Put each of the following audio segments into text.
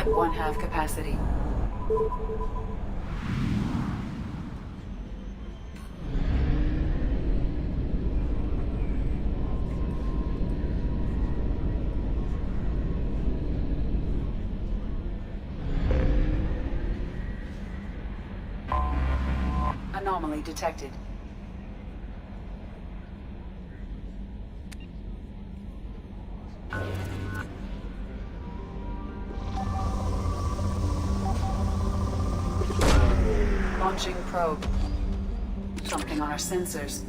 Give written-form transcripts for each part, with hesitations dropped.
at 1/2 capacity. Anomaly detected. Launching probe. Something on our sensors.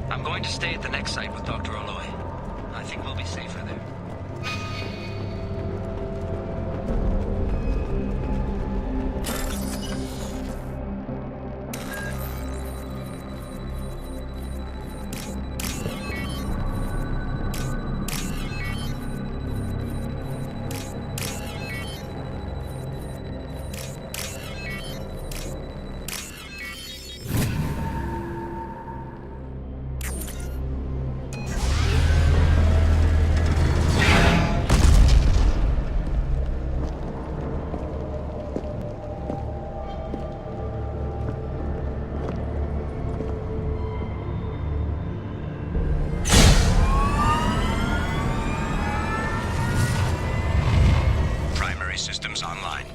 I'm going to stay at the next site with Dr. Aloy. I think we'll be safer there. Systems online.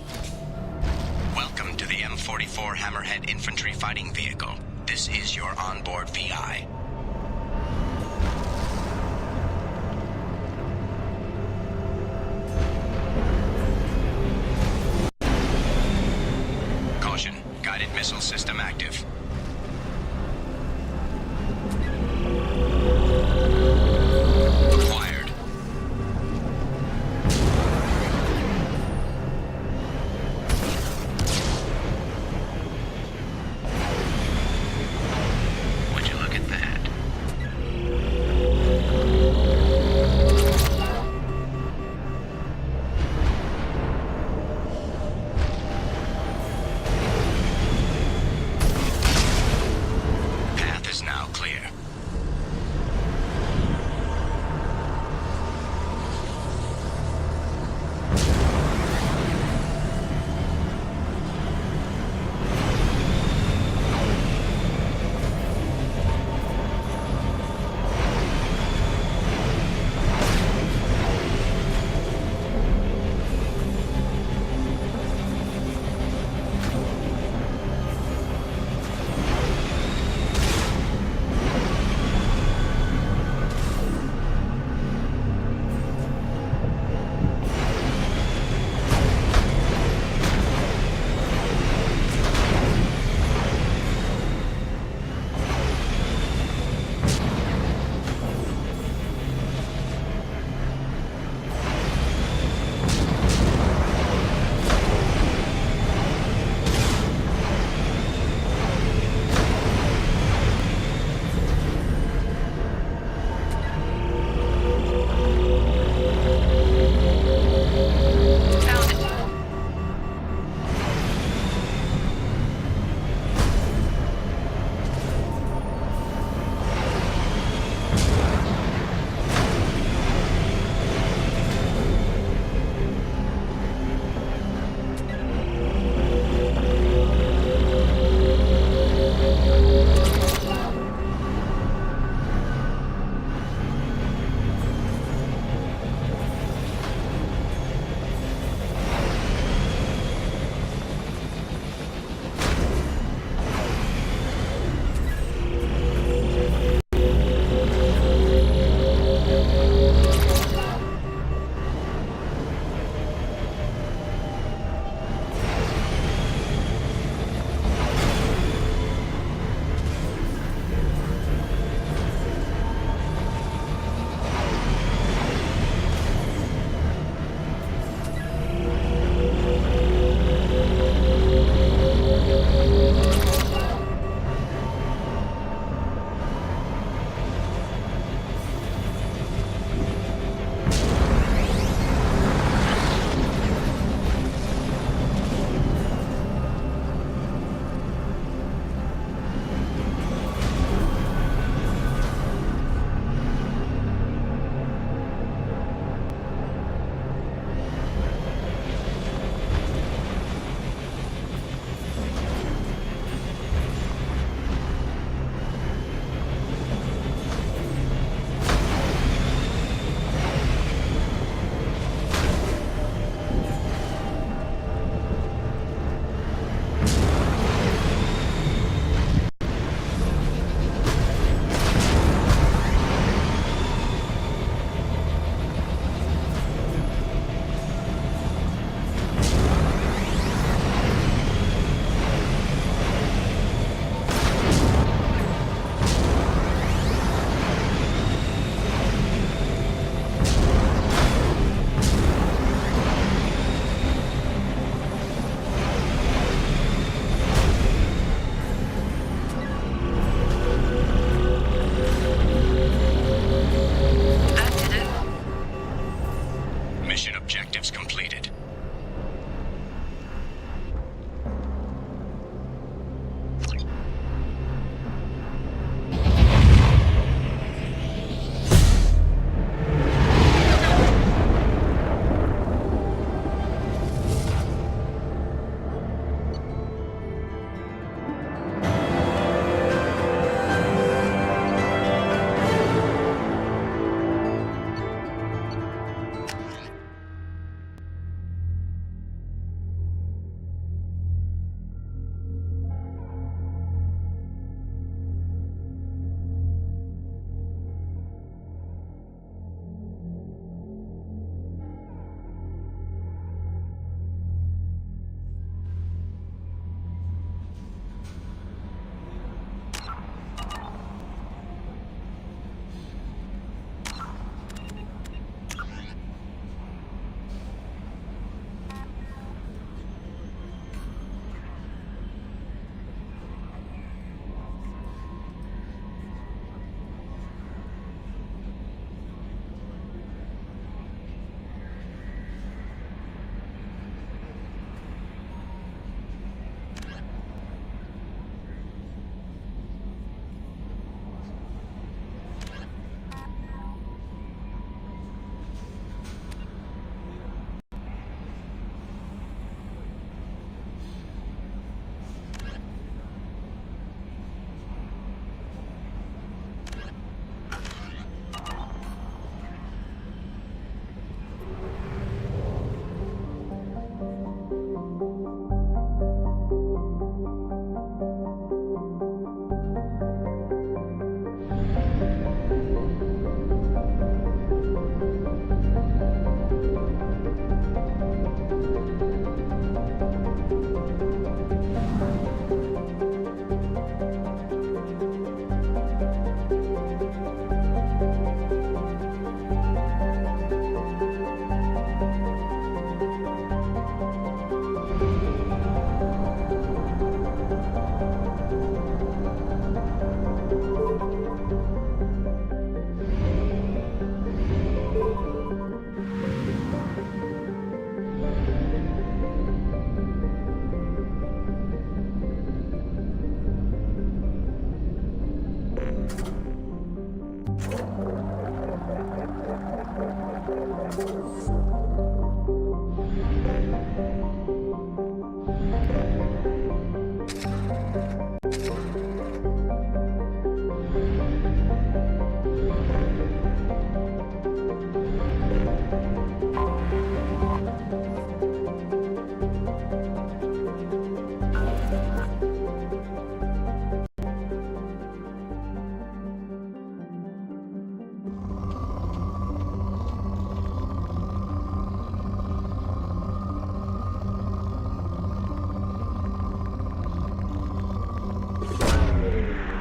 Welcome to the M44 Hammerhead Infantry Fighting Vehicle. This is your onboard VI. Caution, guided missile system active. Would you look at that?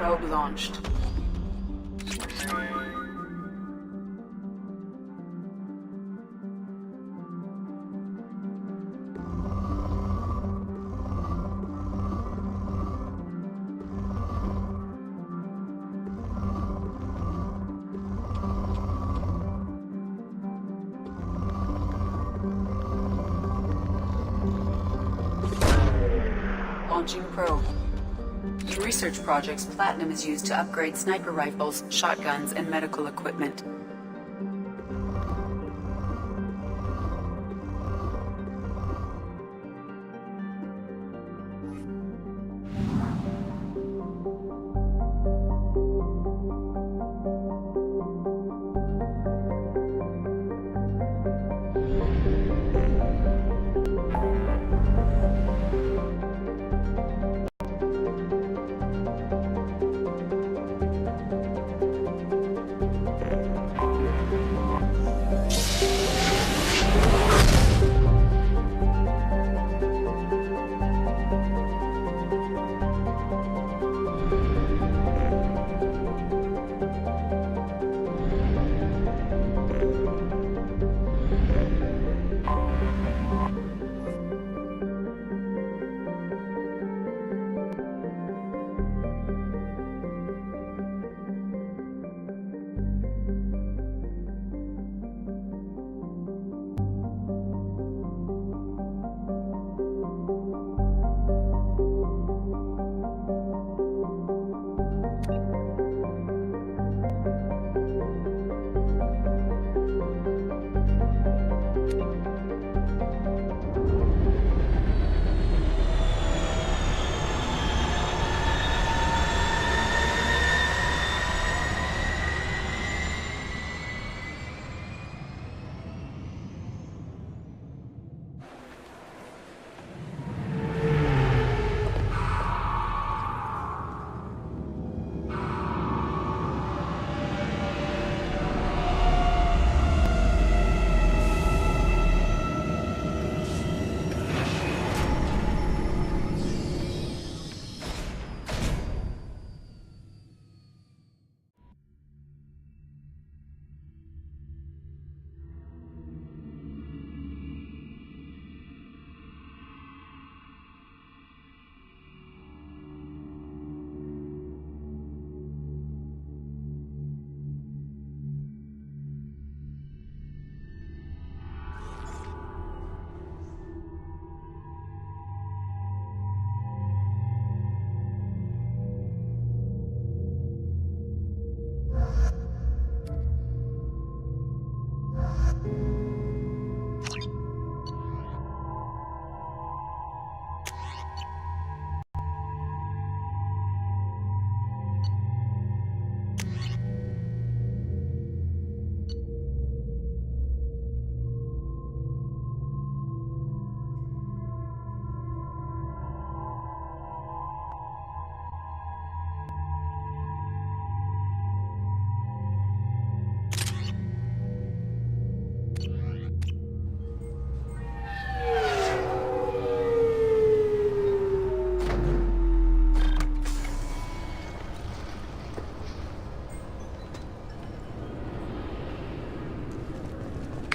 Probe launched. Launching probe. In research projects, platinum is used to upgrade sniper rifles, shotguns, and medical equipment.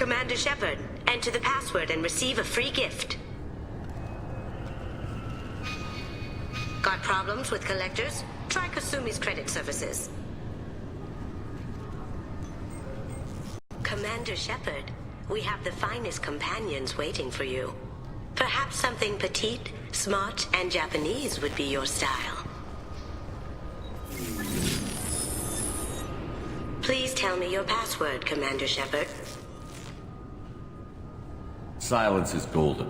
Commander Shepard, enter the password and receive a free gift. Got problems with collectors? Try Kasumi's credit services. Commander Shepard, we have the finest companions waiting for you. Perhaps something petite, smart, and Japanese would be your style. Please tell me your password, Commander Shepard. Silence is golden.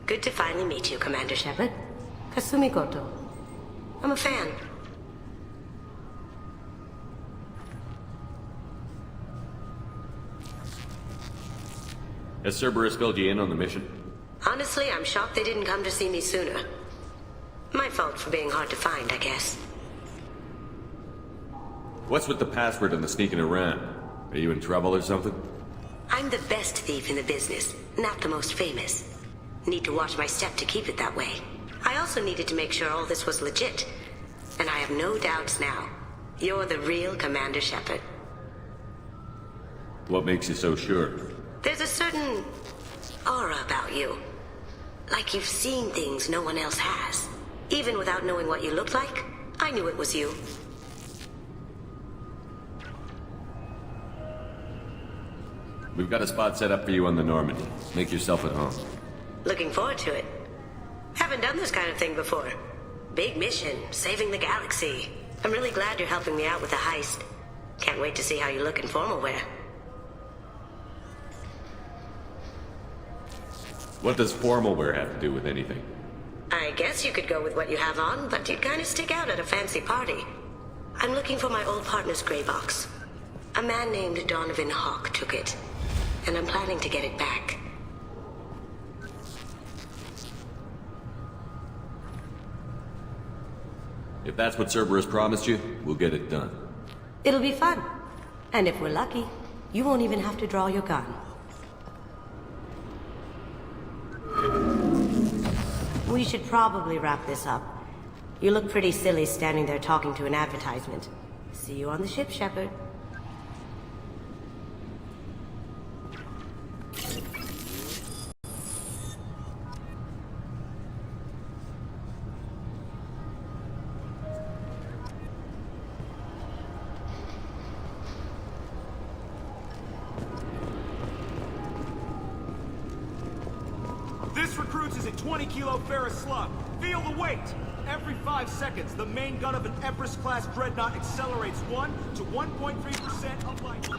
Good to finally meet you, Commander Shepard. Kasumi Goto. I'm a fan. Has Cerberus filled you in on the mission? Honestly, I'm shocked they didn't come to see me sooner. My fault for being hard to find, I guess. What's with the password and the sneaking around? Are you in trouble or something? I'm the best thief in the business, not the most famous. Need to watch my step to keep it that way. I also needed to make sure all this was legit. And I have no doubts now. You're the real Commander Shepard. What makes you so sure? There's a certain aura about you. Like you've seen things no one else has. Even without knowing what you looked like, I knew it was you. We've got a spot set up for you on the Normandy. Make yourself at home. Looking forward to it. Haven't done this kind of thing before. Big mission, saving the galaxy. I'm really glad you're helping me out with the heist. Can't wait to see how you look in formal wear. What does formal wear have to do with anything? I guess you could go with what you have on, but you'd kind of stick out at a fancy party. I'm looking for my old partner's gray box. A man named Donovan Hawk took it, and I'm planning to get it back. If that's what Cerberus promised you, we'll get it done. It'll be fun. And if we're lucky, you won't even have to draw your gun. We should probably wrap this up. You look pretty silly standing there talking to an advertisement. See you on the ship, Shepard. This recruits is a 20-kilo ferrous slug. Feel the weight! Every 5 seconds, the main gun of an Everest-class dreadnought accelerates 1 to 1.3% of light.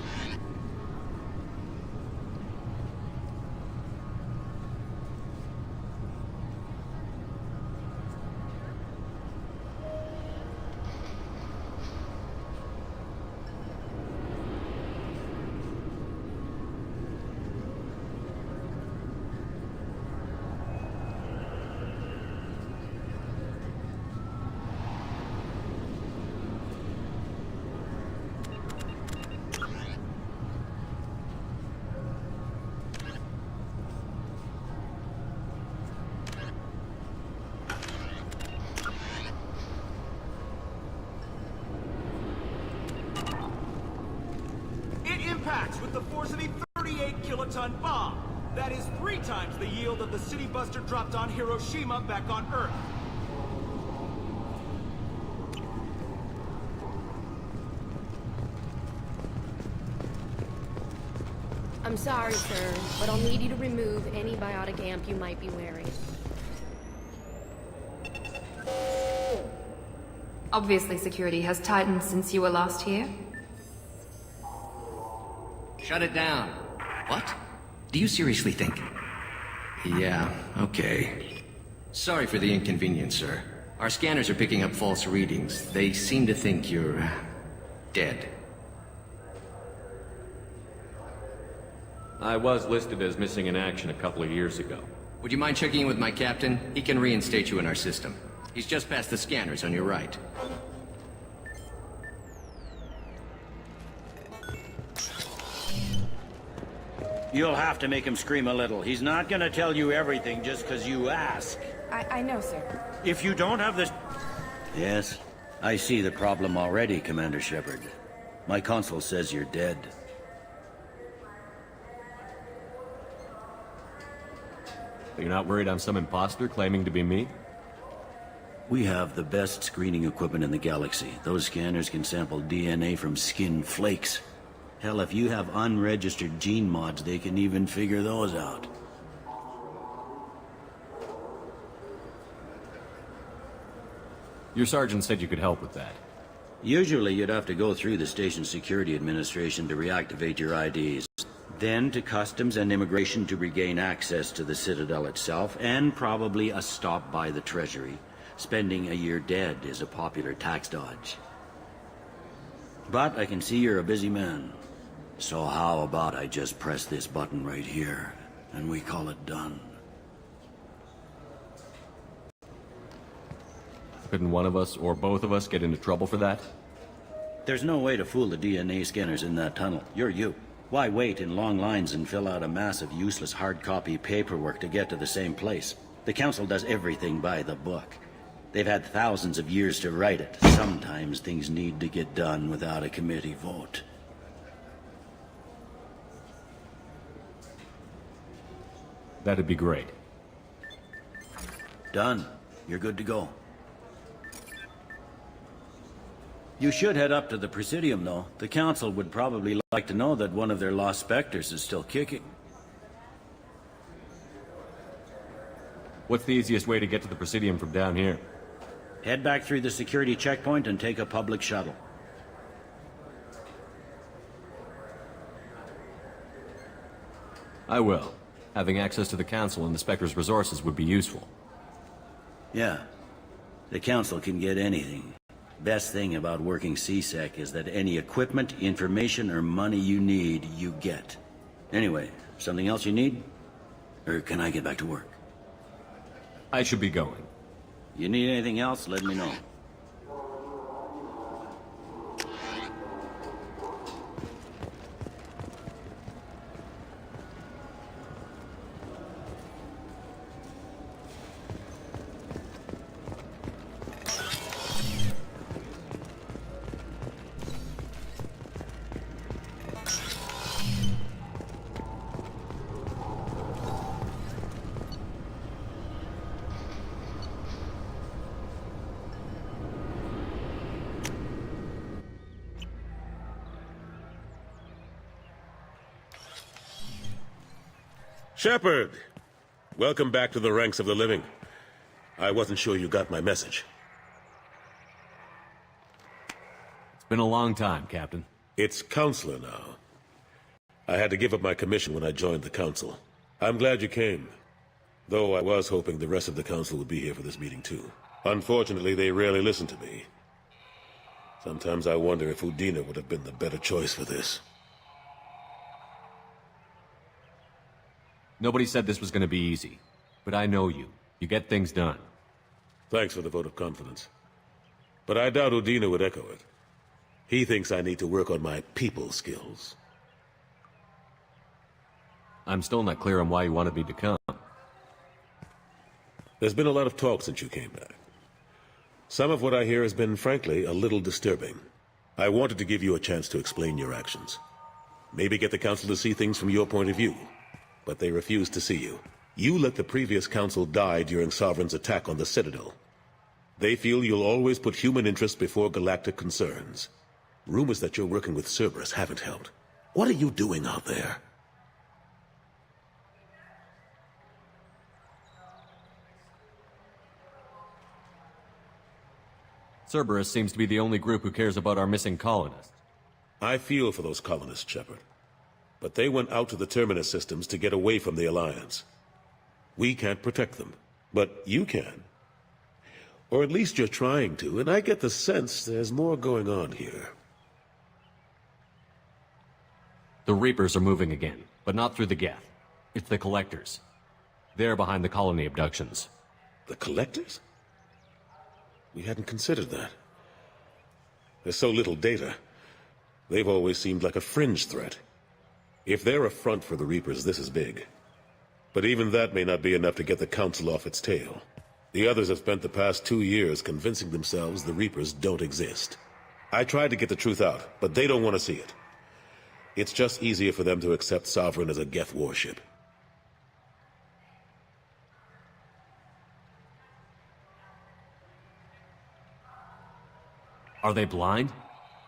Impacts with the force of a 38-kiloton bomb. That is 3 times the yield of the City Buster dropped on Hiroshima back on Earth. I'm sorry, sir, but I'll need you to remove any biotic amp you might be wearing. Obviously, security has tightened since you were last here. Shut it down. What? Do you seriously think? Yeah, okay. Sorry for the inconvenience, sir. Our scanners are picking up false readings. They seem to think you're... dead. I was listed as missing in action a couple of years ago. Would you mind checking in with my captain? He can reinstate you in our system. He's just past the scanners on your right. You'll have to make him scream a little. He's not gonna tell you everything just because you ask. I know, sir. If you don't have this... Yes, I see the problem already, Commander Shepard. My console says you're dead. You're not worried I'm some imposter claiming to be me? We have the best screening equipment in the galaxy. Those scanners can sample DNA from skin flakes. Hell, if you have unregistered gene mods, they can even figure those out. Your sergeant said you could help with that. Usually you'd have to go through the station security administration to reactivate your IDs. Then to Customs and Immigration to regain access to the Citadel itself, and probably a stop by the Treasury. Spending a year dead is a popular tax dodge. But I can see you're a busy man. So how about I just press this button right here, and we call it done? Couldn't one of us, or both of us, get into trouble for that? There's no way to fool the DNA scanners in that tunnel. You're you. Why wait in long lines and fill out a massive useless hard copy paperwork to get to the same place? The Council does everything by the book. They've had thousands of years to write it. Sometimes things need to get done without a committee vote. That'd be great. Done. You're good to go. You should head up to the Presidium, though. The Council would probably like to know that one of their lost specters is still kicking. What's the easiest way to get to the Presidium from down here? Head back through the security checkpoint and take a public shuttle. I will. Having access to the Council and the Spectre's resources would be useful. Yeah. The Council can get anything. Best thing about working CSEC is that any equipment, information, or money you need, you get. Anyway, something else you need? Or can I get back to work? I should be going. You need anything else, let me know. Shepard! Welcome back to the ranks of the living. I wasn't sure you got my message. It's been a long time, Captain. It's Counselor now. I had to give up my commission when I joined the Council. I'm glad you came. Though I was hoping the rest of the Council would be here for this meeting too. Unfortunately, they rarely listen to me. Sometimes I wonder if Udina would have been the better choice for this. Nobody said this was going to be easy. But I know you. You get things done. Thanks for the vote of confidence. But I doubt Udina would echo it. He thinks I need to work on my people skills. I'm still not clear on why you wanted me to come. There's been a lot of talk since you came back. Some of what I hear has been, frankly, a little disturbing. I wanted to give you a chance to explain your actions. Maybe get the Council to see things from your point of view. But they refused to see you. You let the previous Council die during Sovereign's attack on the Citadel. They feel you'll always put human interests before galactic concerns. Rumors that you're working with Cerberus haven't helped. What are you doing out there? Cerberus seems to be the only group who cares about our missing colonists. I feel for those colonists, Shepard. But they went out to the Terminus systems to get away from the Alliance. We can't protect them, but you can. Or at least you're trying to, and I get the sense there's more going on here. The Reapers are moving again, but not through the Geth. It's the Collectors. They're behind the colony abductions. The Collectors? We hadn't considered that. There's so little data. They've always seemed like a fringe threat. If they're a front for the Reapers, this is big. But even that may not be enough to get the Council off its tail. The others have spent the past 2 years convincing themselves the Reapers don't exist. I tried to get the truth out, but they don't want to see it. It's just easier for them to accept Sovereign as a Geth warship. Are they blind?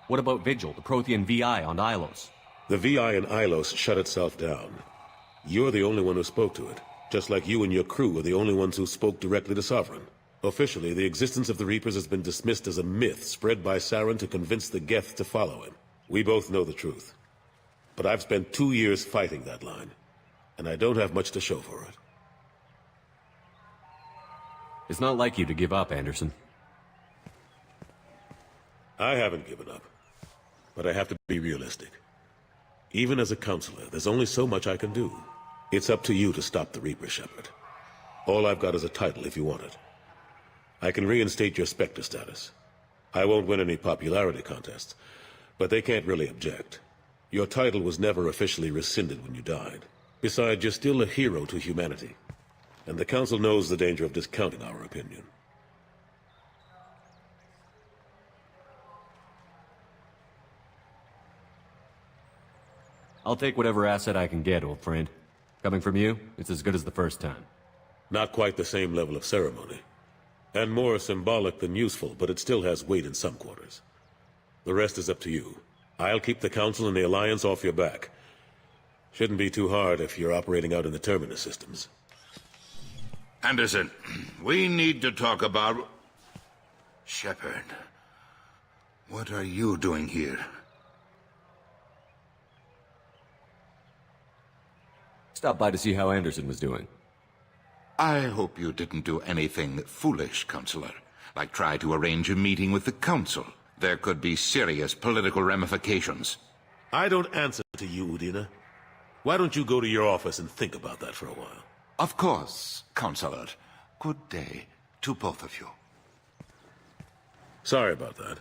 What about Vigil, the Prothean VI on Ilos? The VI in Ilos shut itself down. You're the only one who spoke to it, just like you and your crew are the only ones who spoke directly to Sovereign. Officially, the existence of the Reapers has been dismissed as a myth spread by Saren to convince the Geth to follow him. We both know the truth. But I've spent 2 years fighting that line, and I don't have much to show for it. It's not like you to give up, Anderson. I haven't given up, but I have to be realistic. Even as a counselor, there's only so much I can do. It's up to you to stop the Reaper, Shepard. All I've got is a title if you want it. I can reinstate your Spectre status. I won't win any popularity contests, but they can't really object. Your title was never officially rescinded when you died. Besides, you're still a hero to humanity. And the Council knows the danger of discounting our opinion. I'll take whatever asset I can get, old friend. Coming from you, it's as good as the first time. Not quite the same level of ceremony. And more symbolic than useful, but it still has weight in some quarters. The rest is up to you. I'll keep the Council and the Alliance off your back. Shouldn't be too hard if you're operating out in the Terminus systems. Anderson, we need to talk about... Shepard, what are you doing here? Stopped by to see how Anderson was doing. I hope you didn't do anything foolish, Counselor. Like try to arrange a meeting with the Council. There could be serious political ramifications. I don't answer to you, Udina. Why don't you go to your office and think about that for a while? Of course, Counselor. Good day to both of you. Sorry about that.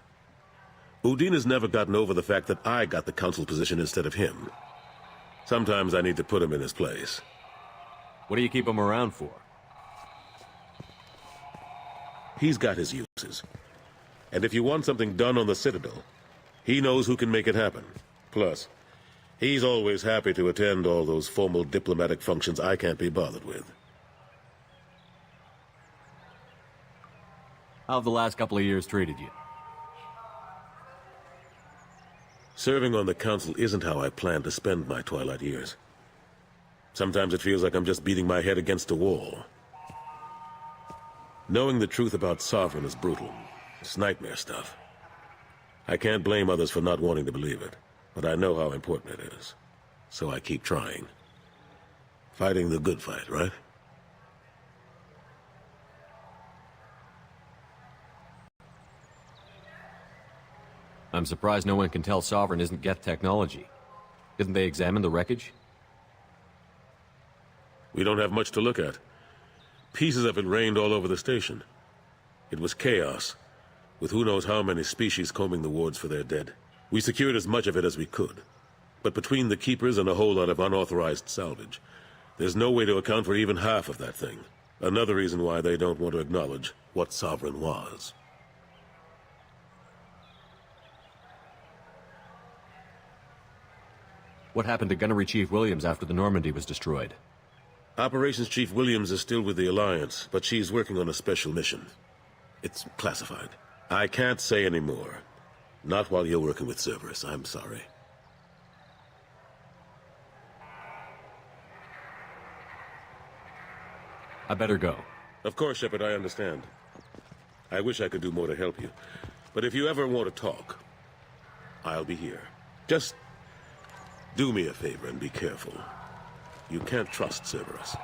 Udina's never gotten over the fact that I got the Council position instead of him. Sometimes I need to put him in his place. What do you keep him around for? He's got his uses. And if you want something done on the Citadel, he knows who can make it happen. Plus, he's always happy to attend all those formal diplomatic functions I can't be bothered with. How have the last couple of years treated you? Serving on the Council isn't how I plan to spend my twilight years. Sometimes it feels like I'm just beating my head against a wall. Knowing the truth about Sovereign is brutal. It's nightmare stuff. I can't blame others for not wanting to believe it, but I know how important it is. So I keep trying. Fighting the good fight, right? I'm surprised no one can tell Sovereign isn't Geth technology. Didn't they examine the wreckage? We don't have much to look at. Pieces of it rained all over the station. It was chaos, with who knows how many species combing the wards for their dead. We secured as much of it as we could. But between the Keepers and a whole lot of unauthorized salvage, there's no way to account for even half of that thing. Another reason why they don't want to acknowledge what Sovereign was. What happened to Gunnery Chief Williams after the Normandy was destroyed? Operations Chief Williams is still with the Alliance, but she's working on a special mission. It's classified. I can't say any more. Not while you're working with Cerberus, I'm sorry. I better go. Of course, Shepard, I understand. I wish I could do more to help you. But if you ever want to talk, I'll be here. Just do me a favor and be careful. You can't trust Cerberus.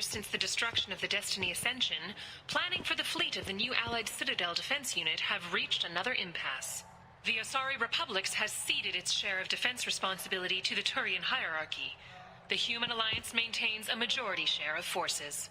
Since the destruction of the Destiny Ascension, planning for the fleet of the new Allied Citadel Defense Unit have reached another impasse. The Asari Republics has ceded its share of defense responsibility to the Turian hierarchy. The Human Alliance maintains a majority share of forces.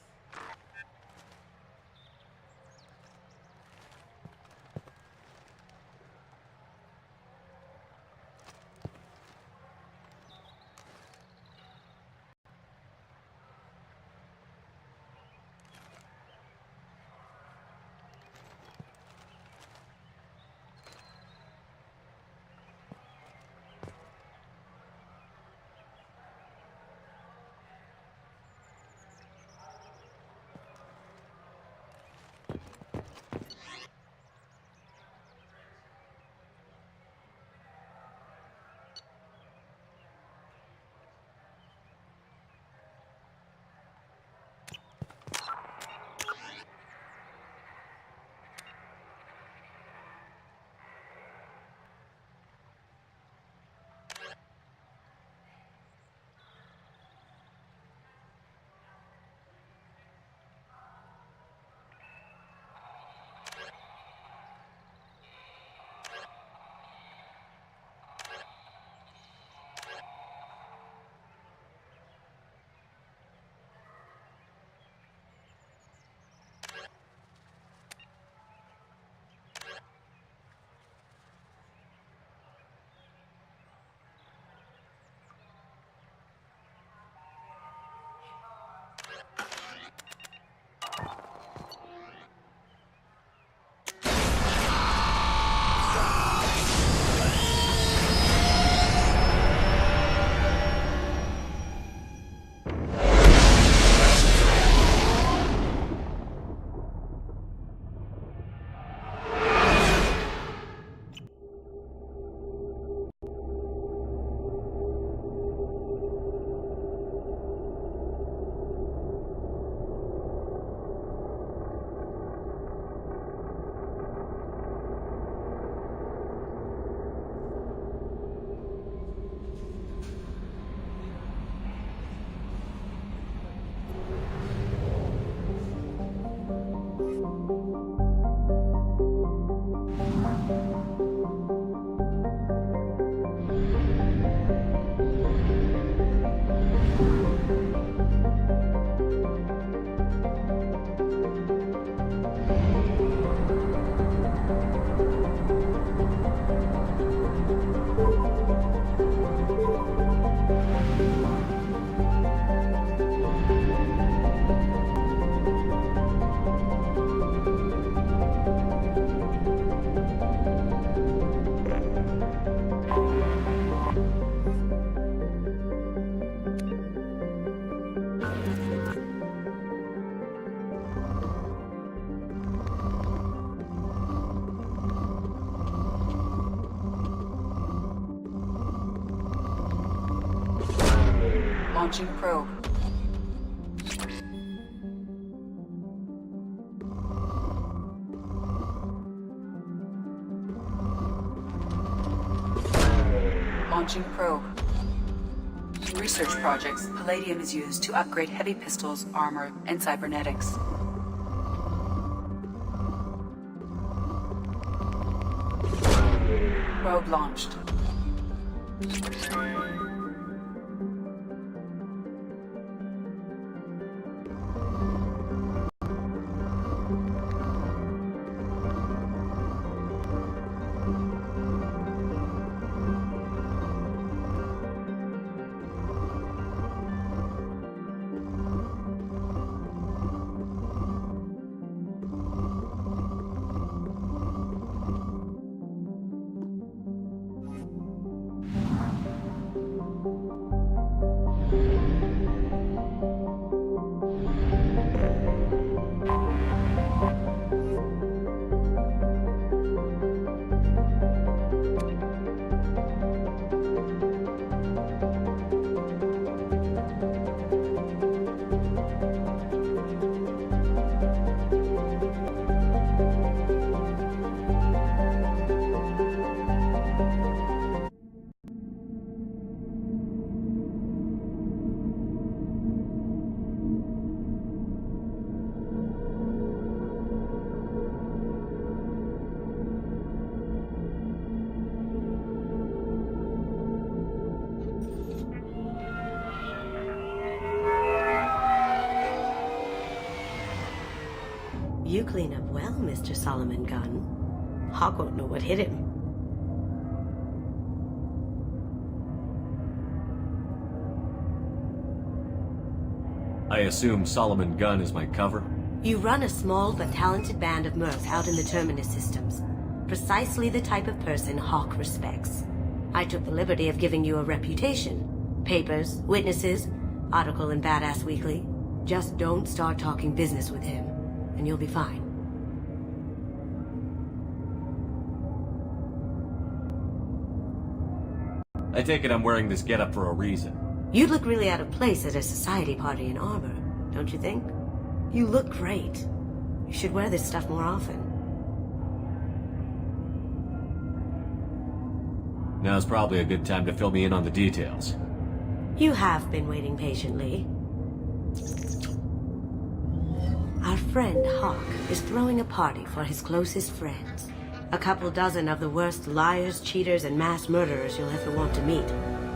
Launching probe. Launching probe. Research projects. Palladium is used to upgrade heavy pistols, armor, and cybernetics. Probe launched. You clean up well, Mr. Solomon Gunn. Hawk won't know what hit him. I assume Solomon Gunn is my cover? You run a small but talented band of mercs out in the Terminus systems. Precisely the type of person Hawk respects. I took the liberty of giving you a reputation. Papers, witnesses, article in Badass Weekly. Just don't start talking business with him, and you'll be fine. I take it I'm wearing this getup for a reason. You'd look really out of place at a society party in armor, don't you think? You look great. You should wear this stuff more often. Now's probably a good time to fill me in on the details. You have been waiting patiently. Our friend Hawk is throwing a party for his closest friends. A couple dozen of the worst liars, cheaters, and mass murderers you'll ever want to meet.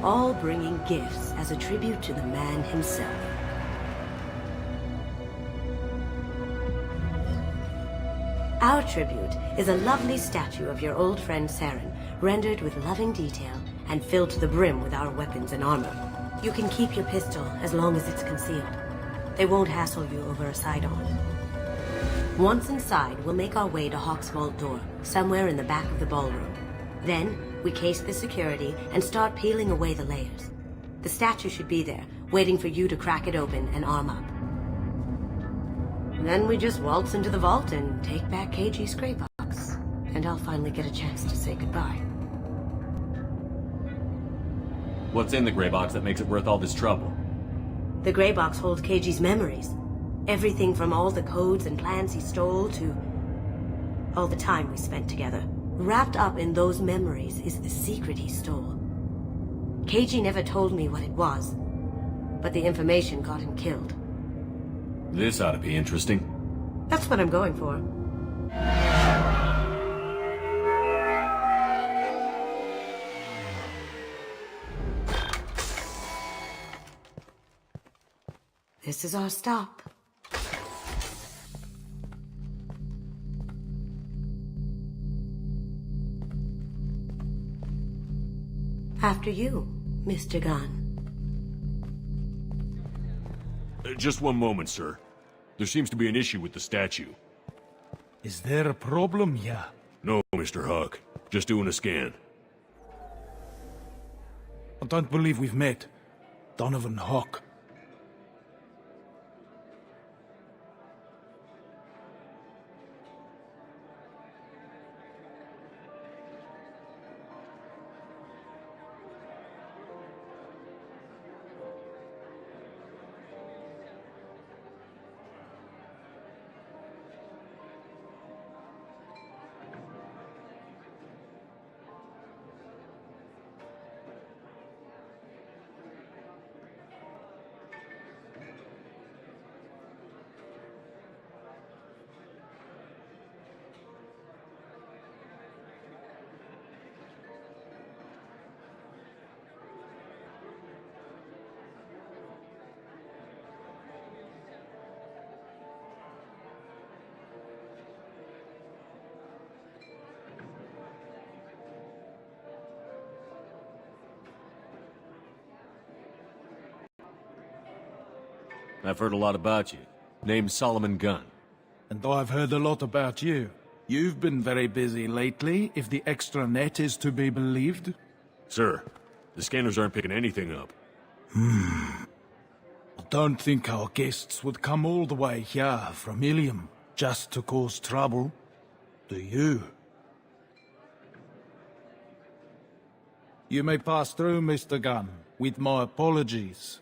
All bringing gifts as a tribute to the man himself. Our tribute is a lovely statue of your old friend Saren, rendered with loving detail and filled to the brim with our weapons and armor. You can keep your pistol as long as it's concealed. They won't hassle you over a side-on. Once inside, we'll make our way to Hawk's vault door, somewhere in the back of the ballroom. Then, we case the security and start peeling away the layers. The statue should be there, waiting for you to crack it open and arm up. Then we just waltz into the vault and take back KG's gray box. And I'll finally get a chance to say goodbye. What's in the gray box that makes it worth all this trouble? The gray box holds KG's memories. Everything from all the codes and plans he stole to all the time we spent together. Wrapped up in those memories is the secret he stole. KG never told me what it was, but the information got him killed. This ought to be interesting. That's what I'm going for. This is our stop. After you, Mr. Gunn. Just one moment, sir. There seems to be an issue with the statue. Is there a problem, yeah? No, Mr. Hawk. Just doing a scan. I don't believe we've met. Donovan Hawk. I've heard a lot about you. Name's Solomon Gunn. And I've heard a lot about you. You've been very busy lately, if the extranet is to be believed. Sir, the scanners aren't picking anything up. I don't think our guests would come all the way here from Ilium just to cause trouble. Do you? You may pass through, Mr. Gunn, with my apologies.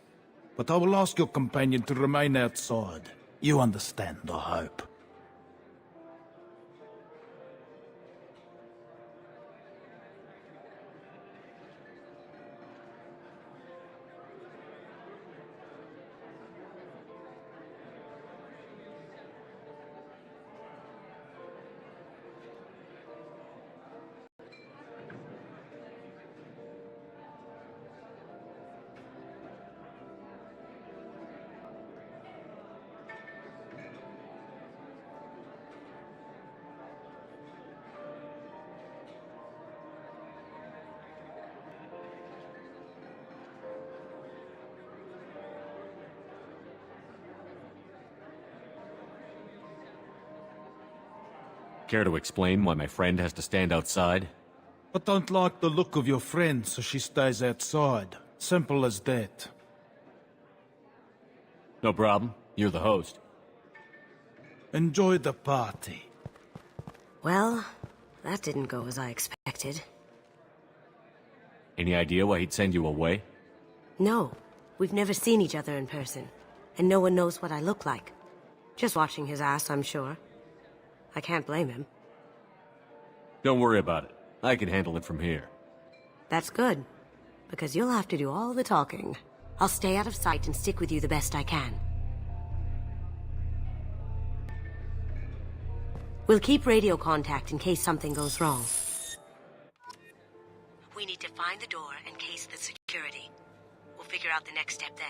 But I will ask your companion to remain outside. You understand, I hope. Care to explain why my friend has to stand outside? I don't like the look of your friend, so she stays outside. Simple as that. No problem. You're the host. Enjoy the party. Well, that didn't go as I expected. Any idea why he'd send you away? No, we've never seen each other in person, and no one knows what I look like. Just watching his ass, I'm sure. I can't blame him. Don't worry about it. I can handle it from here. That's good, because you'll have to do all the talking. I'll stay out of sight and stick with you the best I can. We'll keep radio contact in case something goes wrong. We need to find the door and case the security. We'll figure out the next step then.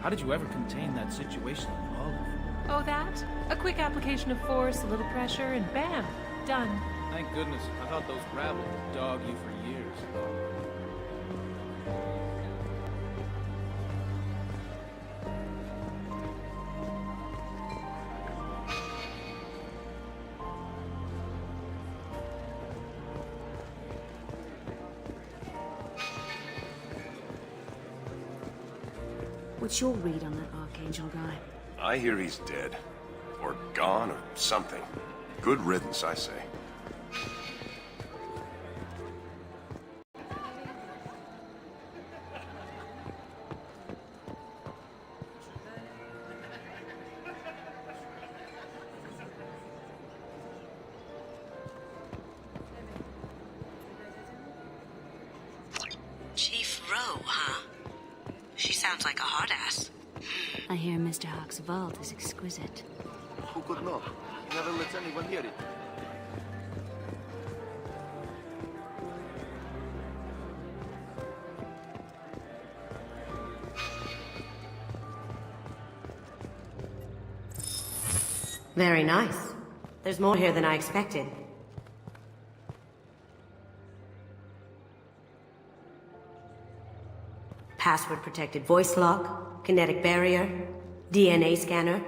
How did you ever contain that situation in Olive? Oh, that? A quick application of force, a little pressure, and bam! Done. Thank goodness. I thought those rabble would dog you for years. What's your read on that Archangel guy? I hear he's dead. Or gone, or something. Good riddance, I say. Chief Rowe, huh? She sounds like a hard ass. I hear Mr. Hawk's vault is exquisite. Who could know? He never lets anyone hear it. Very nice. There's more here than I expected. Password-protected voice lock, kinetic barrier, DNA scanner.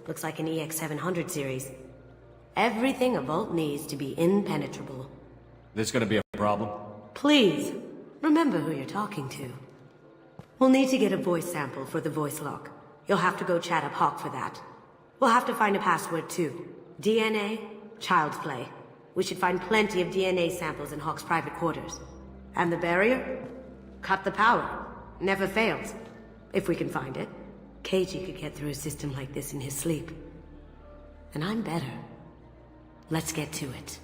Looks like an EX700 series. Everything a vault needs to be impenetrable. This gonna be a problem? Please, remember who you're talking to. We'll need to get a voice sample for the voice lock. You'll have to go chat up Hawk for that. We'll have to find a password too. DNA, child's play. We should find plenty of DNA samples in Hawk's private quarters. And the barrier? Cut the power. Never fails. If we can find it. Keiji could get through a system like this in his sleep. And I'm better. Let's get to it.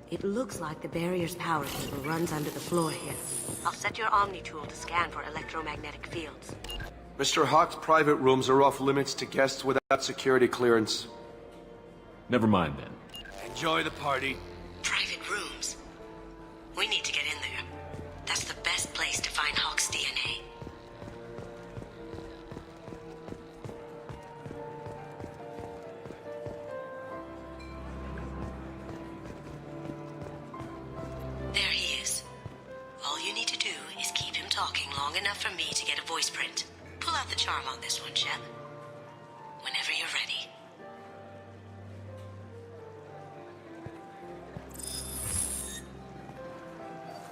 It looks like the barrier's power cable runs under the floor here. I'll set your Omni tool to scan for electromagnetic fields. Mr. Hawk's private rooms are off limits to guests without security clearance. Never mind then. Enjoy the party. Private rooms. We need to get in there. That's the best place to find Hawk's DNA. There he is. All you need to do is keep him talking long enough for me to get a voice print. Pull out the charm on this one, Shep. Whenever you're ready.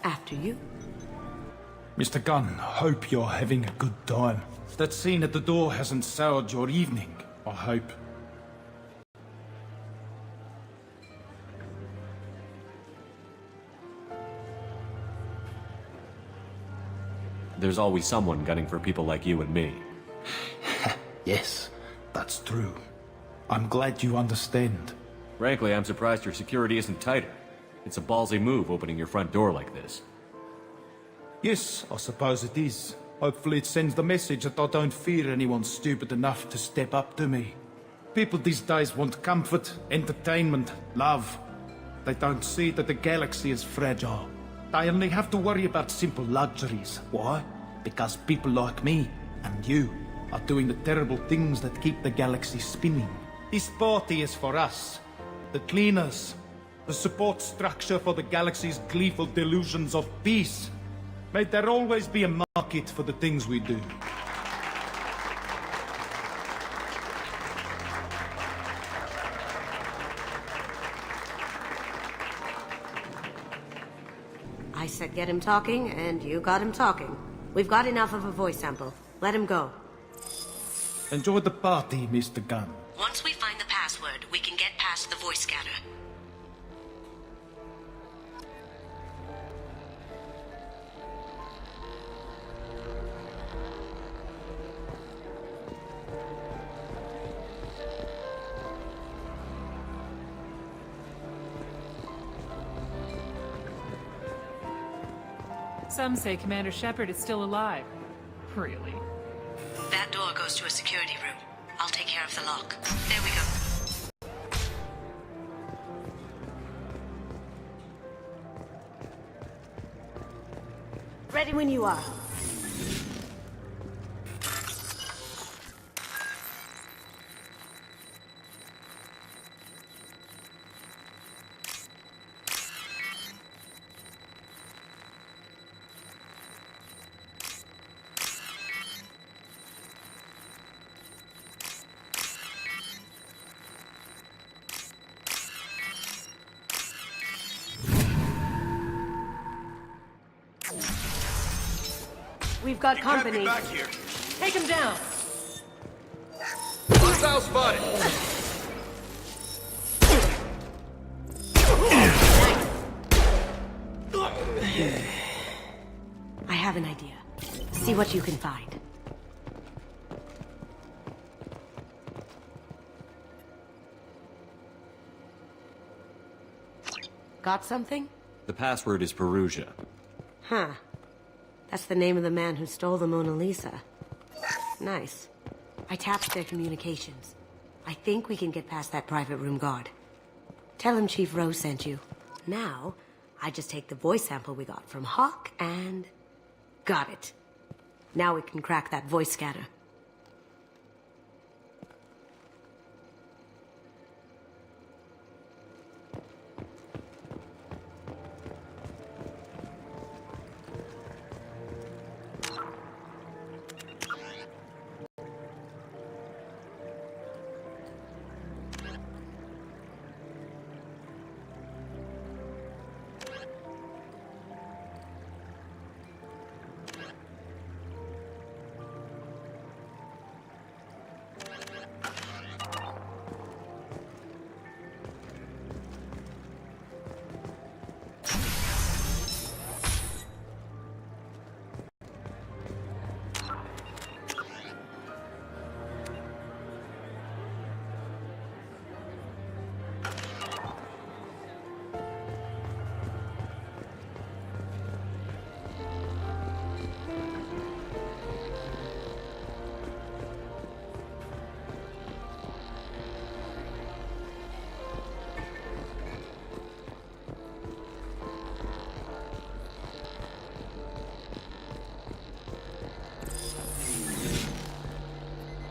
After you. Mr. Gunn, hope you're having a good time. That scene at the door hasn't soured your evening, I hope. There's always someone gunning for people like you and me. Yes, that's true. I'm glad you understand. Frankly, I'm surprised your security isn't tighter. It's a ballsy move opening your front door like this. Yes, I suppose it is. Hopefully it sends the message that I don't fear anyone stupid enough to step up to me. People these days want comfort, entertainment, love. They don't see that the galaxy is fragile. They only have to worry about simple luxuries. Why? Because people like me and you are doing the terrible things that keep the galaxy spinning. This party is for us, the cleaners, the support structure for the galaxy's gleeful delusions of peace. May there always be a market for the things we do. I said get him talking, and you got him talking. We've got enough of a voice sample. Let him go. Enjoy the party, Mr. Gunn. Once we find the password, we can get past the voice scanner. Some say Commander Shepard is still alive. Really? That door goes to a security room. I'll take care of the lock. There we go. Ready when you are. We've got company. Back here. Take him down! Hostile spotted. I have an idea. See what you can find. Got something? The password is Perugia. Huh. That's the name of the man who stole the Mona Lisa. Nice. I tapped their communications. I think we can get past that private room guard. Tell him Chief Rose sent you. Now, I just take the voice sample we got from Hawk and... got it. Now we can crack that voice scanner.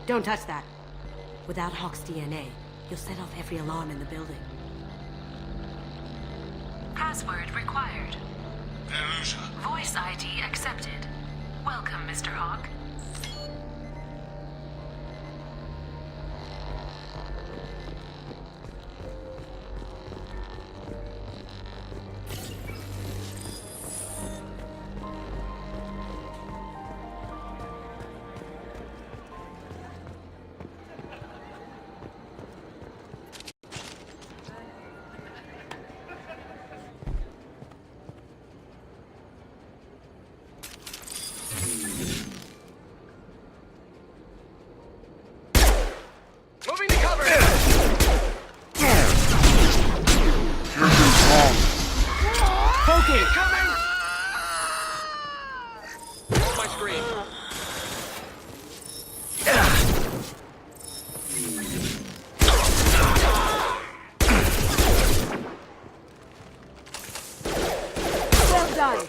Don't touch that. Without Hawk's DNA, you'll set off every alarm in the building. Password required. Voice ID accepted. Welcome, Mr. Hawk. Moving to cover! Poking! Coming! On my screen. Well done!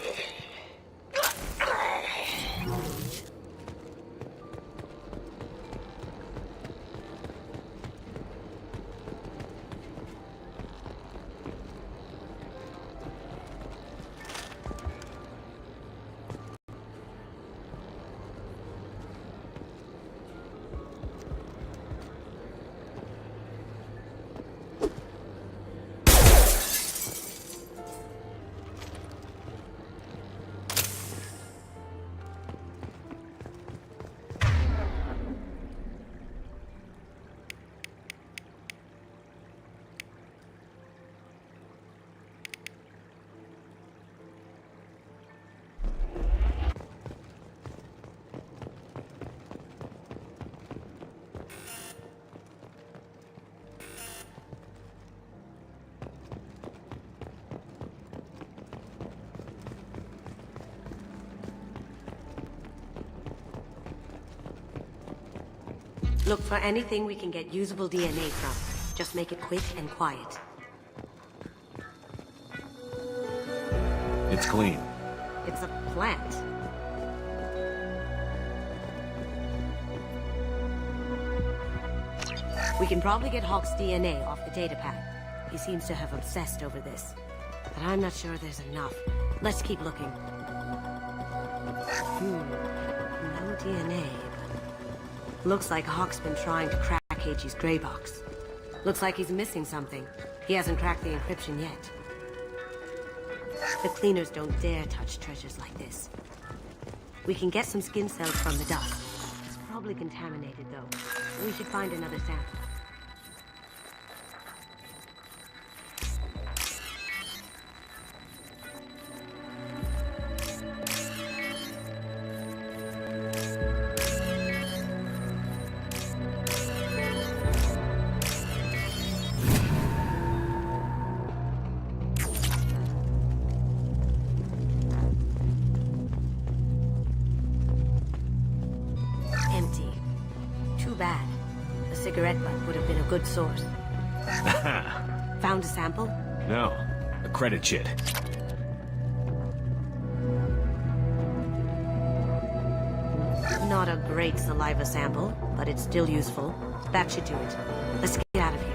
Look for anything we can get usable DNA from. Just make it quick and quiet. It's clean. It's a plant. We can probably get Hawk's DNA off the datapad. He seems to have obsessed over this. But I'm not sure there's enough. Let's keep looking. No DNA, but... Looks like Hawk's been trying to crack Keiichi's gray box. Looks like he's missing something. He hasn't cracked the encryption yet. The cleaners don't dare touch treasures like this. We can get some skin cells from the dust. It's probably contaminated, though. We should find another sample. Empty. Too bad. A cigarette butt would have been a good source. Found a sample? No, a credit chit. Not a great saliva sample, but it's still useful. That should do it. Let's get out of here.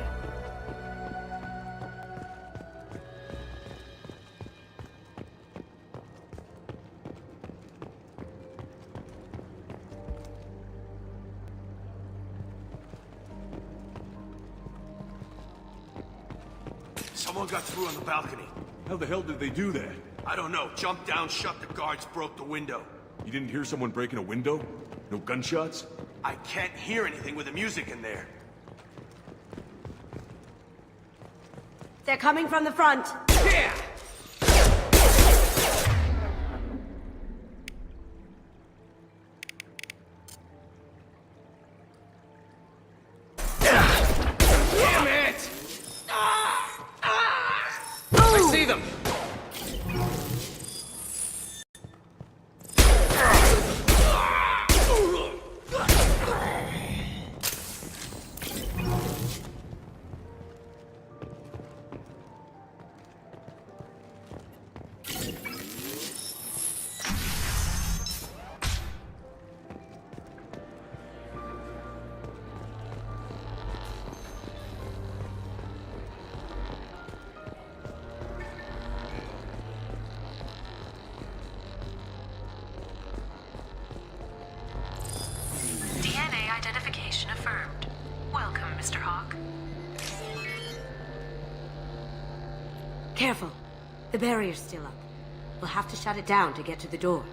Someone got through on the balcony. How the hell did they do that? I don't know. Jumped down, shut the guards, broke the window. You didn't hear someone breaking a window? No gunshots? I can't hear anything with the music in there. They're coming from the front. Yeah! Damn it! I see them! identification affirmed. Welcome, Mr. Hawk. Careful. The barrier's still up. We'll have to shut it down to get to the door.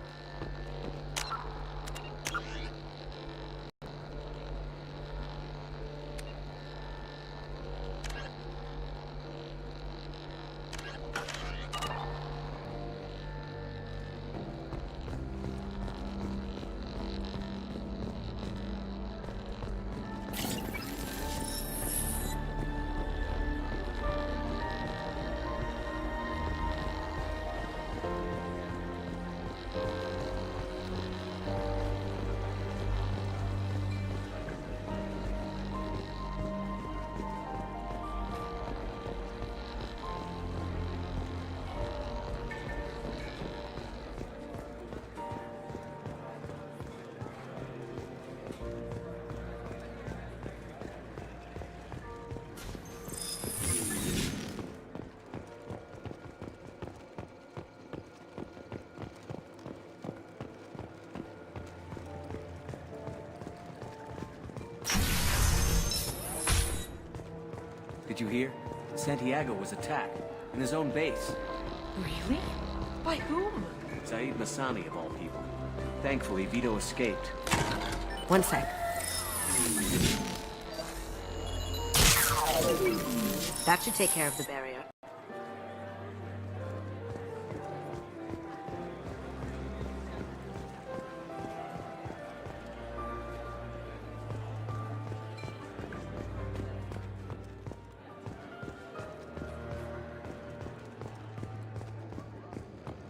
Did you hear? Santiago was attacked, in his own base. Really? By whom? Zaid Masani, of all people. Thankfully, Vito escaped. One sec. That should take care of the barrier.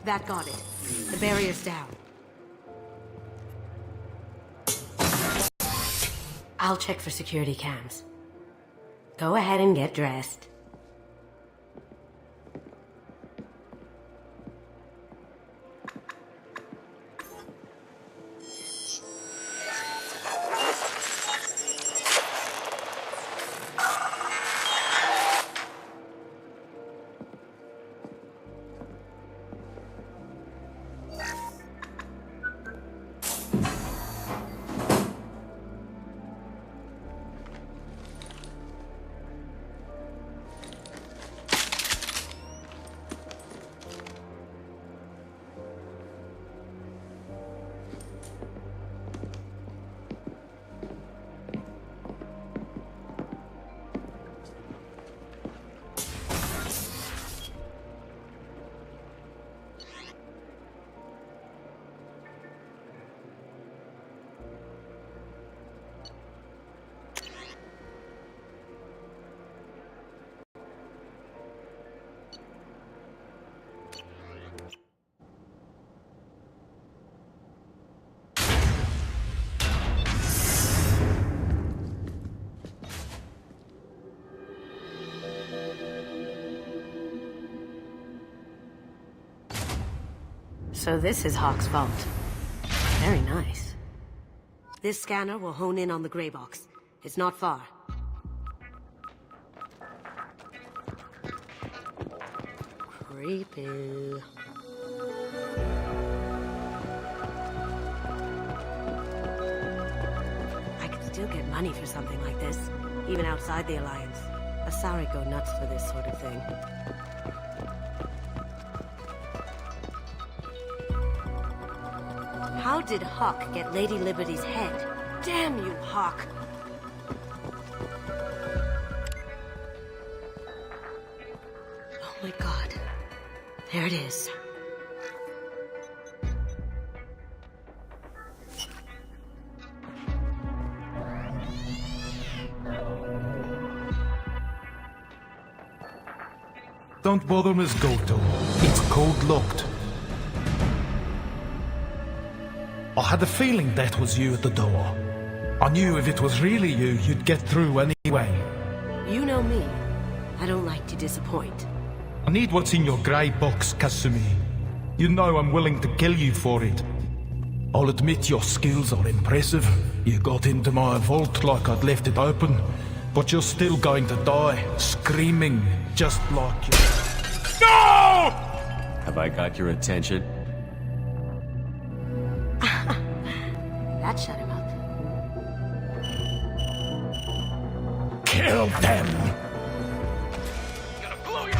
That got it. The barrier's down. I'll check for security cams. Go ahead and get dressed. So this is Hawk's vault. Very nice. This scanner will hone in on the gray box. It's not far. Creepy. I could still get money for something like this, even outside the Alliance. Asari go nuts for this sort of thing. How did Hawk get Lady Liberty's head? Damn you, Hawk! Oh my god. There it is. Don't bother, Miss Goto. It's code locked. I had a feeling that was you at the door. I knew if it was really you, you'd get through anyway. You know me. I don't like to disappoint. I need what's in your grey box, Kasumi. You know I'm willing to kill you for it. I'll admit your skills are impressive. You got into my vault like I'd left it open. But you're still going to die, screaming, just like you. No! Have I got your attention? That shut him up. Kill them! Gonna blow you!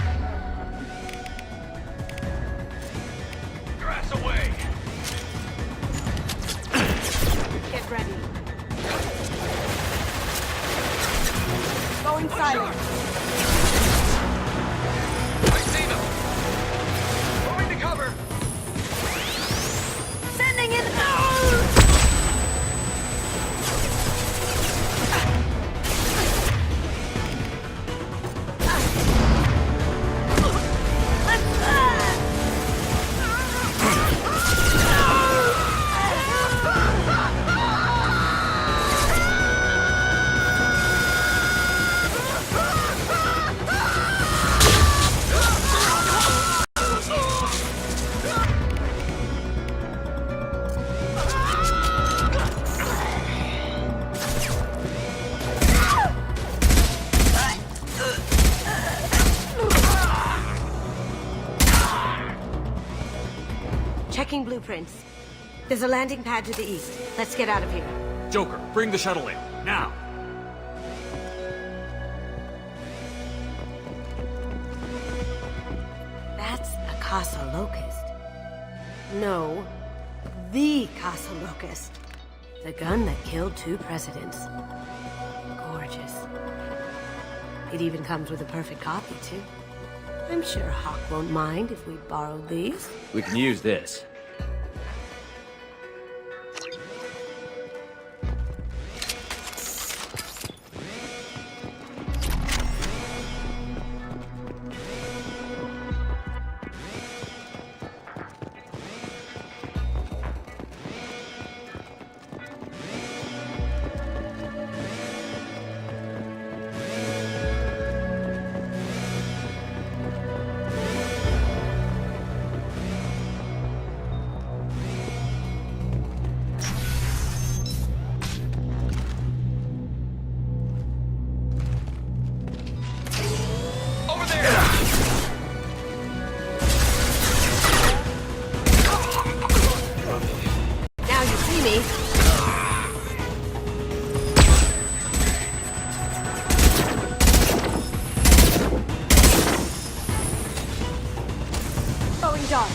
Grass away! Get ready. Going silent. I see them! Moving to cover! Sending in... Checking blueprints. There's a landing pad to the east. Let's get out of here. Joker, bring the shuttle in. Now! That's a Casa Locust. No, the Casa Locust. The gun that killed 2 presidents. Gorgeous. It even comes with a perfect copy, too. I'm sure Hawk won't mind if we borrowed these. We can use this. Now you see me. Going dark.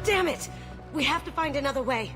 Damn it! We have to find another way.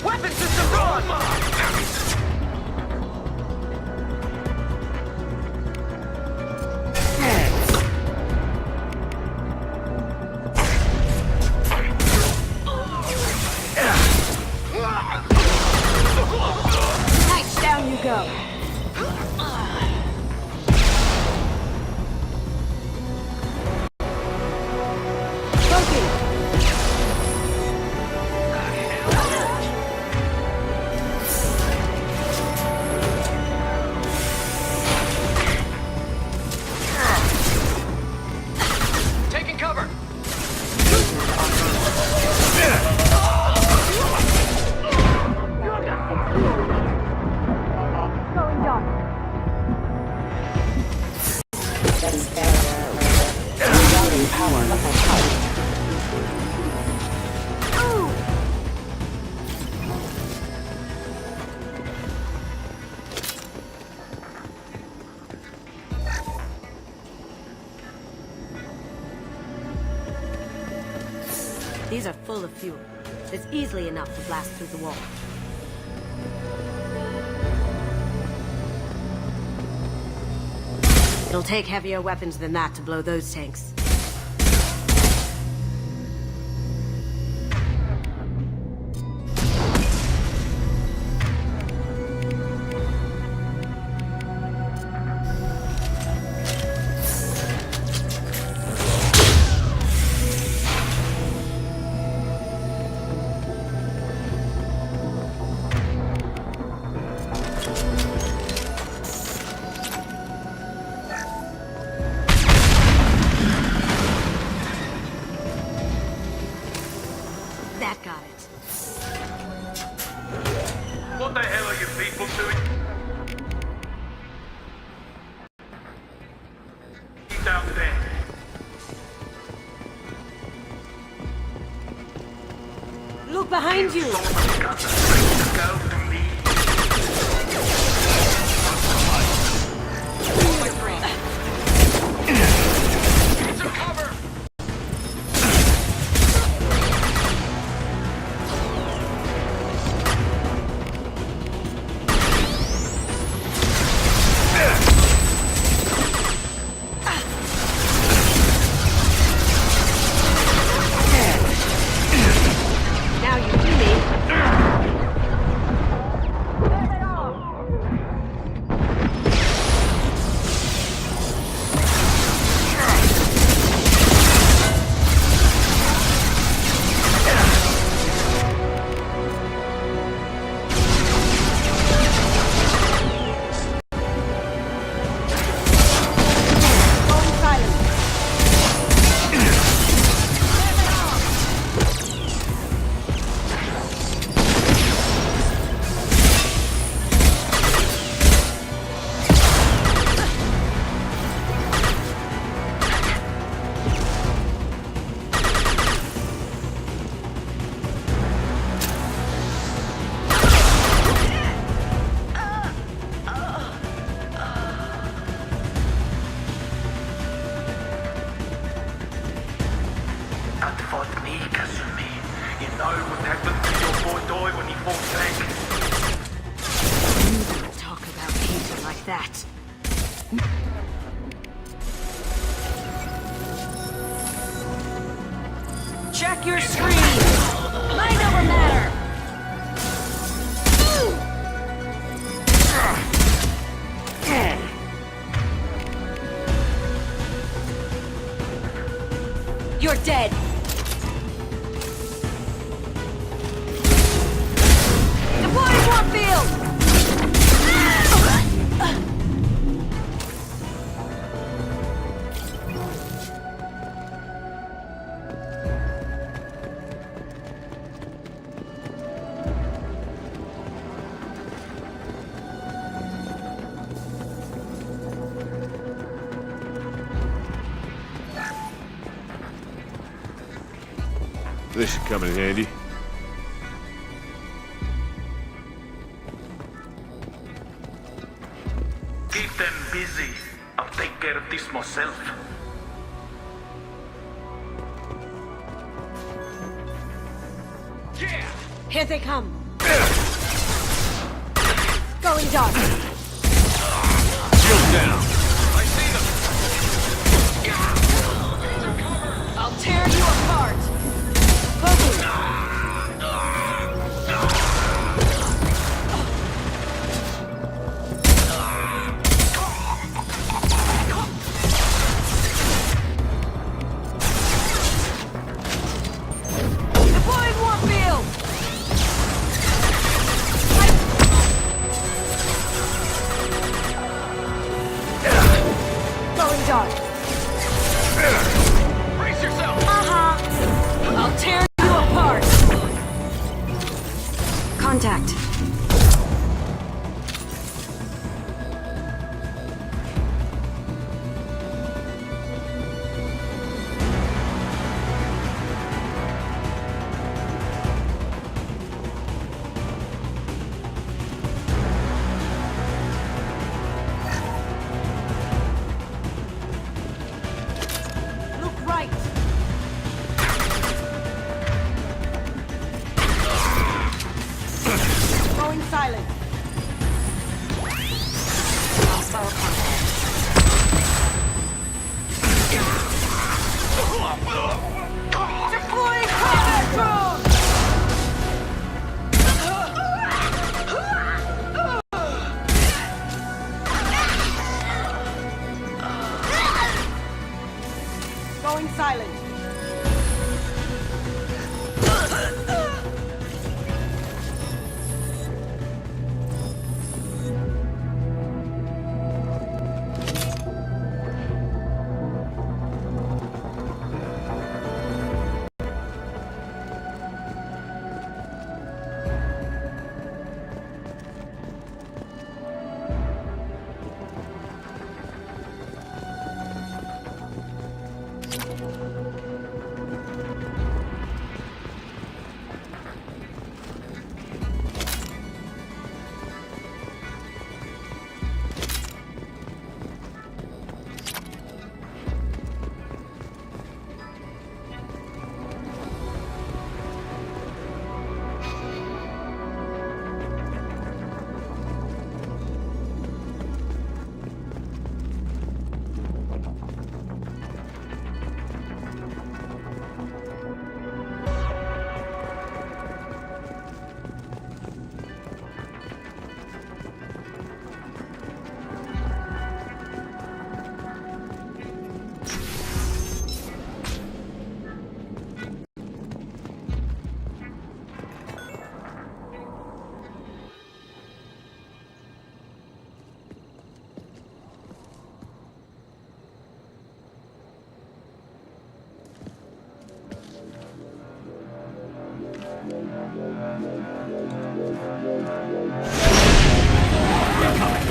Weapon system gone! Nice, down you go. Taking cover! These are full of fuel. It's easily enough to blast through the wall. It'll take heavier weapons than that to blow those tanks. That got it. What the hell are you people doing? Keep down there. Look behind you! Now you see me. Don't fight me, Kasumi. You know what happened to your boy died when he fought back. You don't talk about Peter like that. Check your screen! Mind over matter! You're dead! Deploying Warfield! This should come in handy. Keep them busy. I'll take care of this myself. Here they come! Going dark. Shield down. I see them. I'll tear you apart. Deploying warfield. Going dark. Brace yourself. I'll tear you apart. Contact. Look right. Going silent. Deploying combat drone. Going silent.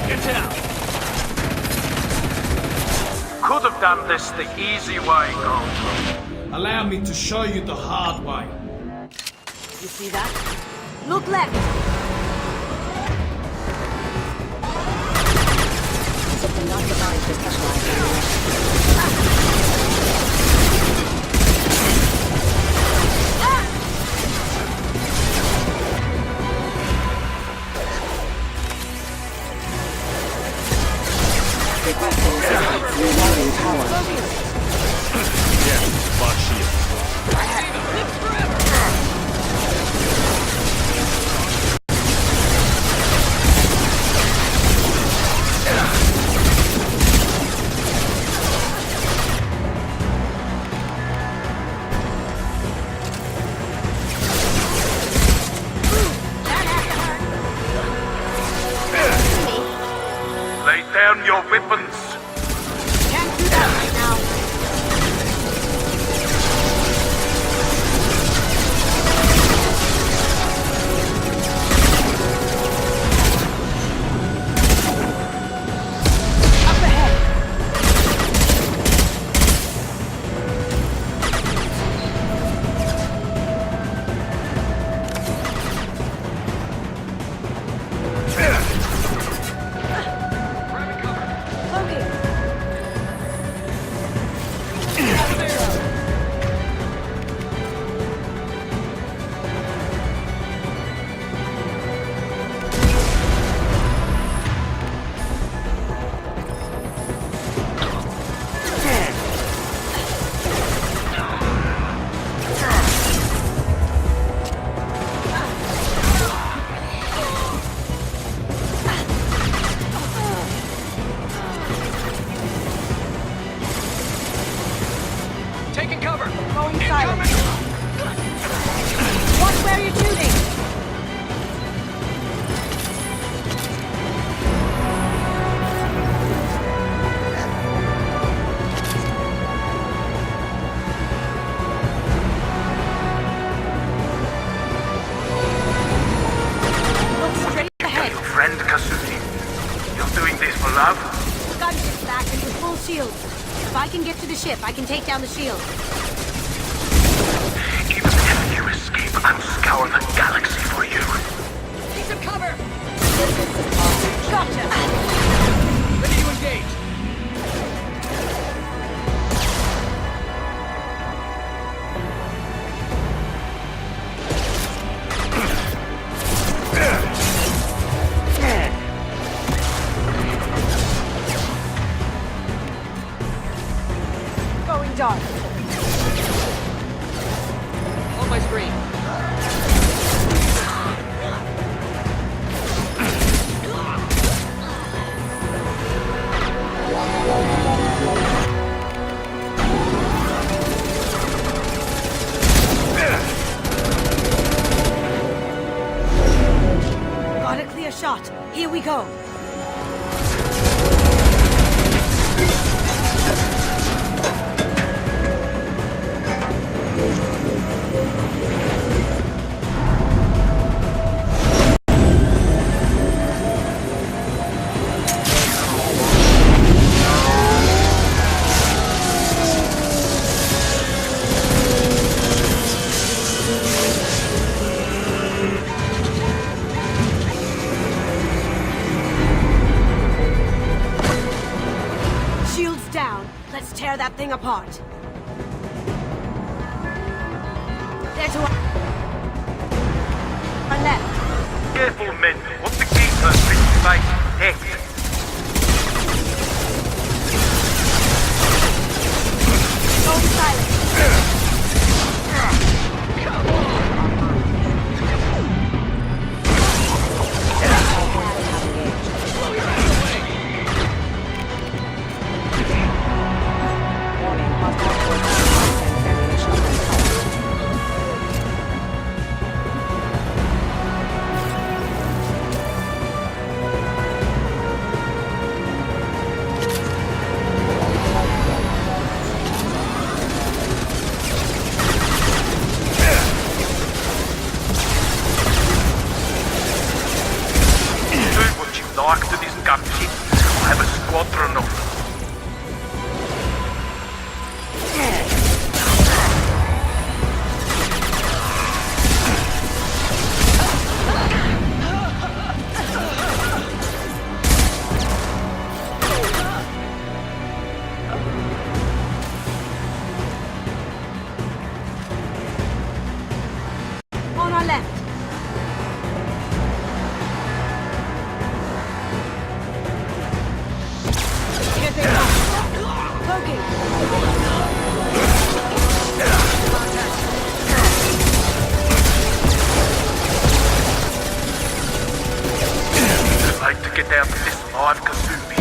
Get down. Could have done this the easy way, Galt. Allow me to show you the hard way. You see that? Look left. Something not designed for specialized areas. Reloading power. Yeah, lock shield. Lay down your weapons. Can't do that right now. Up ahead. Located. shields. If I can get to the ship, I can take down the shield. Even if you escape, I'll scour the galaxy for you. Need some cover! Gotcha! Ready to engage. Going dark. On my screen. Got a clear shot. Here we go. Shields down. Let's tear that thing apart. There to our left. Careful, men. Once the gate turns in space, hit. Going silent. Like to this gunship, I have a squadron of them. On our left. Here they come. Cloaking. I'd like to get out of this live, Kasumi.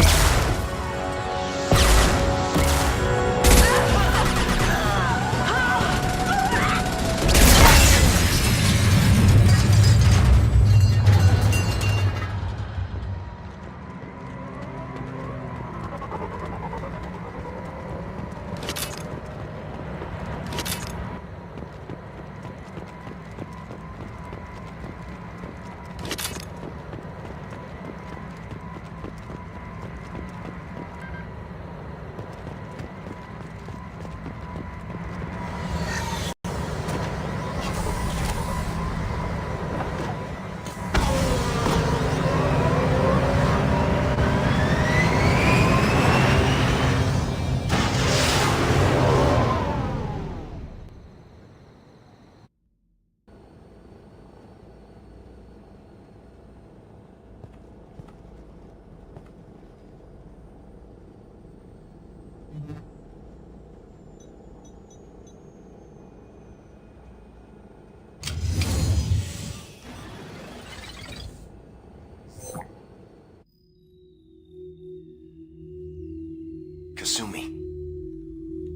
Kasumi,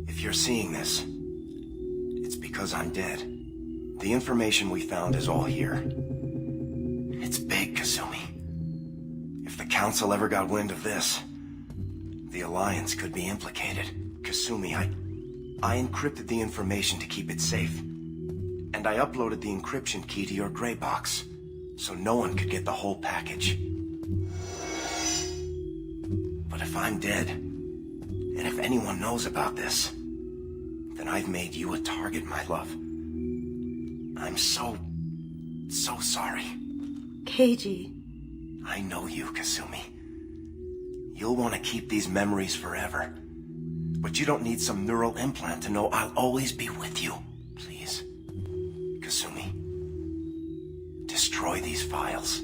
if you're seeing this, it's because I'm dead. The information we found is all here. It's big, Kasumi. If the Council ever got wind of this, the Alliance could be implicated. Kasumi, I encrypted the information to keep it safe. And I uploaded the encryption key to your gray box, so no one could get the whole package. But if I'm dead, And if anyone knows about this, then I've made you a target, my love. I'm so sorry. Keiji. I know you, Kasumi. You'll want to keep these memories forever. But you don't need some neural implant to know I'll always be with you. Please, Kasumi, destroy these files.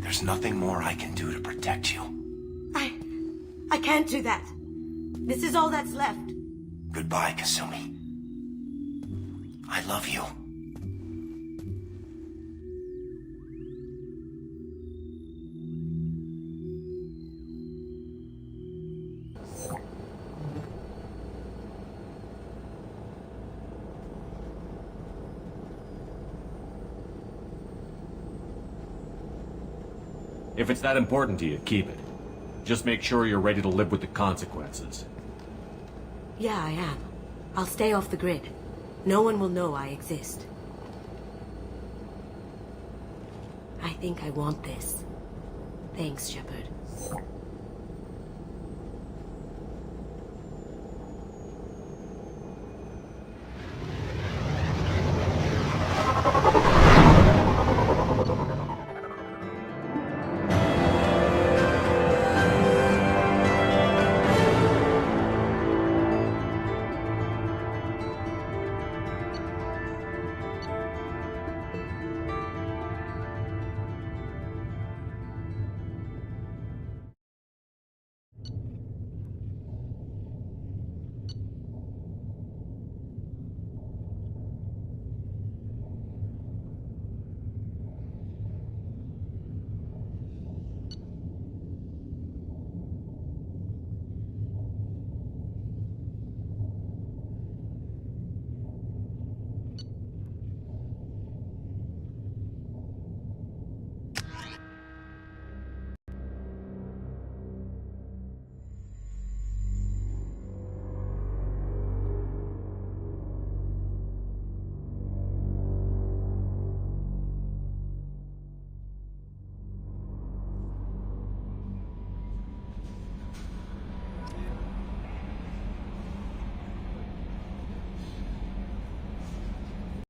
There's nothing more I can do to protect you. I can't do that. This is all that's left. Goodbye, Kasumi. I love you. If it's that important to you, keep it. Just make sure you're ready to live with the consequences. Yeah, I am. I'll stay off the grid. No one will know I exist. I think I want this. Thanks, Shepard.